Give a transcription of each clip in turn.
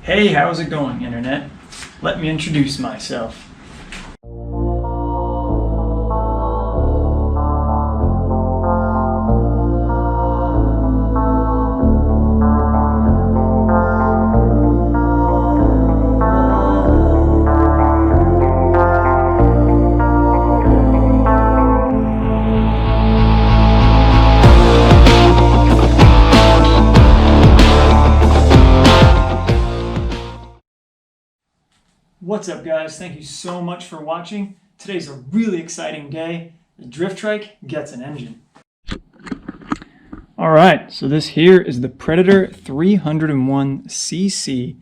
Hey, how's it going, Internet? Let me introduce myself. What's up, guys? Thank you so much for watching. Today's a really exciting day. The drift trike gets an engine. Alright, so this here is the Predator 301cc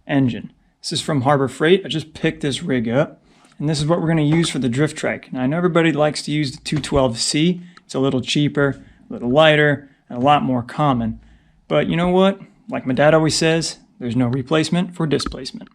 engine. This is from Harbor Freight. I just picked this rig up, and this is what we're going to use for the drift trike. Now, I know everybody likes to use the 212C. It's a little cheaper, a little lighter, and a lot more common. But you know what? Like my dad always says, there's no replacement for displacement.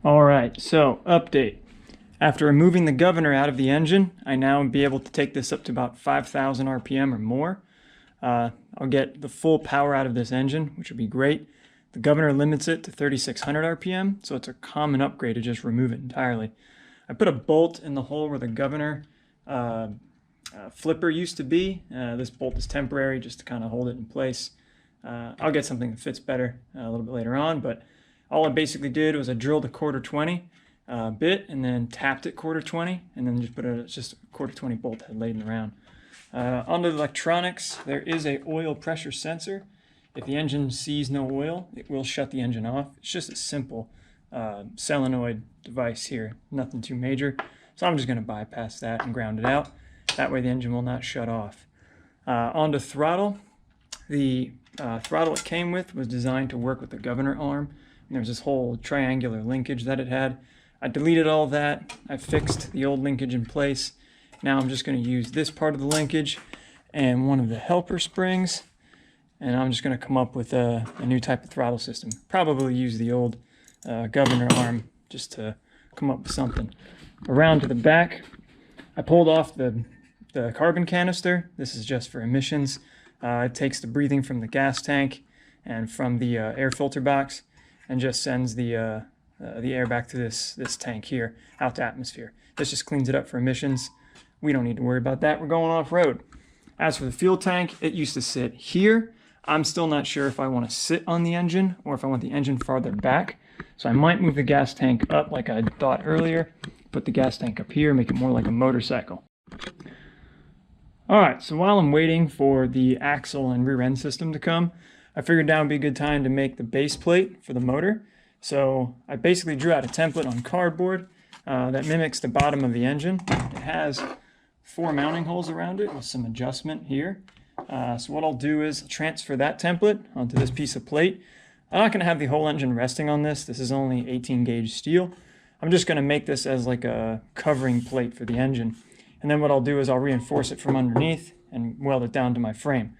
Alright, so update. After removing the governor out of the engine, I now will be able to take this up to about 5,000 RPM or more. I'll get the full power out of this engine, which would be great. The governor limits it to 3,600 RPM, so it's a common upgrade to just remove it entirely. I put a bolt in the hole where the governor flipper used to be. This bolt is temporary just to kind of hold it in place. I'll get something that fits better a little bit later on, but all I basically did was I drilled a 1/4-20 bit and then tapped it 1/4-20 and then just put just a 1/4-20 bolt head laden around. Onto the electronics, there is a oil pressure sensor. If the engine sees no oil, it will shut the engine off. It's just a simple solenoid device here, nothing too major. So I'm just going to bypass that and ground it out. That way the engine will not shut off. Onto throttle. The throttle it came with was designed to work with the governor arm. And there was this whole triangular linkage that it had. I deleted all that. I fixed the old linkage in place. Now I'm just going to use this part of the linkage and one of the helper springs. And I'm just going to come up with a new type of throttle system. Probably use the old governor arm just to come up with something. Around to the back, I pulled off the carbon canister. This is just for emissions. It takes the breathing from the gas tank and from the air filter box and just sends the air back to this tank here, out to atmosphere. This just cleans it up for emissions. We don't need to worry about that. We're going off-road. As for the fuel tank, it used to sit here. I'm still not sure if I want to sit on the engine or if I want the engine farther back. So I might move the gas tank up like I thought earlier, put the gas tank up here, make it more like a motorcycle. Alright, so while I'm waiting for the axle and rear end system to come, I figured now would be a good time to make the base plate for the motor. So I basically drew out a template on cardboard that mimics the bottom of the engine. It has 4 mounting holes around it with some adjustment here. So what I'll do is transfer that template onto this piece of plate. I'm not going to have the whole engine resting on this. This is only 18 gauge steel. I'm just going to make this as like a covering plate for the engine. And then what I'll do is I'll reinforce it from underneath and weld it down to my frame.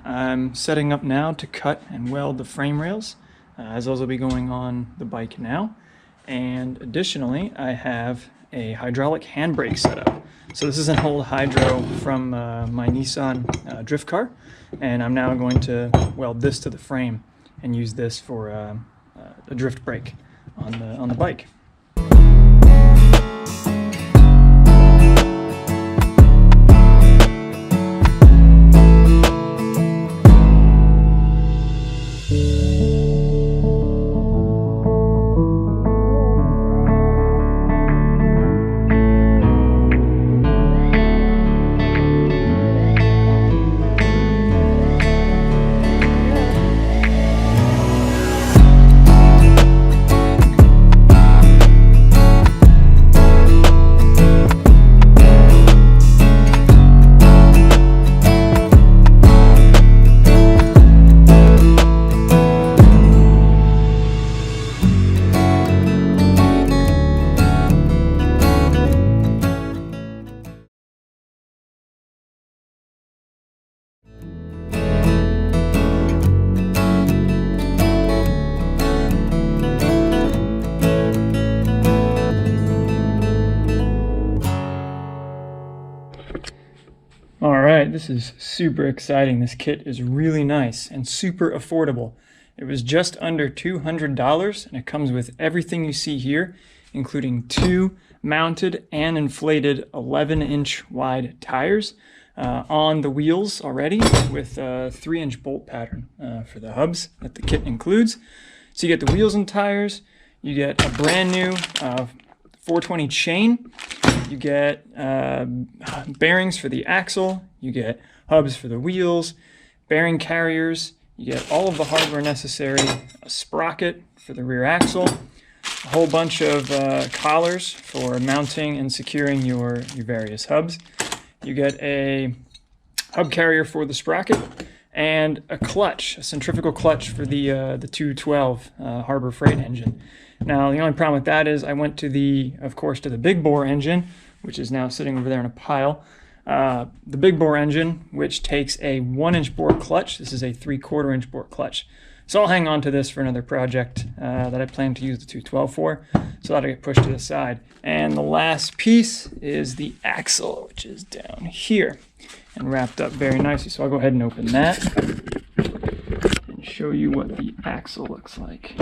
I'm setting up now to cut and weld the frame rails, as those will be going on the bike now. And additionally, I have a hydraulic handbrake set up. So this is an old hydro from my Nissan drift car, and I'm now going to weld this to the frame and use this for a drift brake on the bike. Alright, this is super exciting. This kit is really nice and super affordable. It was just under $200 and it comes with everything you see here, including 2 mounted and inflated 11-inch wide tires on the wheels already, with a 3-inch bolt pattern for the hubs that the kit includes. So you get the wheels and tires, you get a brand new 420 chain, you get bearings for the axle, you get hubs for the wheels, bearing carriers, you get all of the hardware necessary, a sprocket for the rear axle, a whole bunch of collars for mounting and securing your various hubs. You get a hub carrier for the sprocket, and a clutch, a centrifugal clutch for the 212 Harbor Freight engine. Now, the only problem with that is I went to of course, to the big bore engine, which is now sitting over there in a pile. The big bore engine, which takes a 1-inch bore clutch. This is a 3/4 inch bore clutch. So I'll hang on to this for another project that I plan to use the 212 for. So that'll get pushed to the side. And the last piece is the axle, which is down here and wrapped up very nicely. So I'll go ahead and open that and show you what the axle looks like.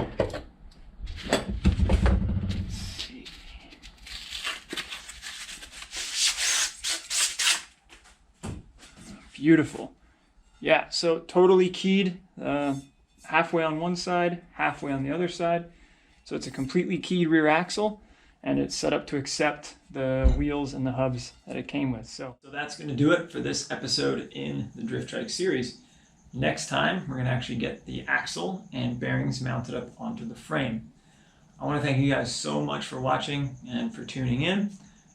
Beautiful. Yeah, so totally keyed, halfway on one side, halfway on the other side. So it's a completely keyed rear axle, and it's set up to accept the wheels and the hubs that it came with. So that's going to do it for this episode in the Drift Trike series. Next time, we're going to actually get the axle and bearings mounted up onto the frame. I want to thank you guys so much for watching and for tuning in.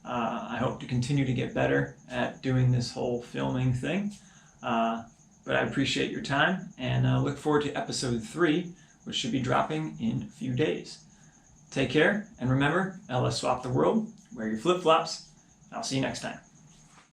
I hope to continue to get better at doing this whole filming thing. But I appreciate your time, and look forward to episode 3, which should be dropping in a few days. Take care, and remember, LS Swap the World, wear your flip-flops. I'll see you next time.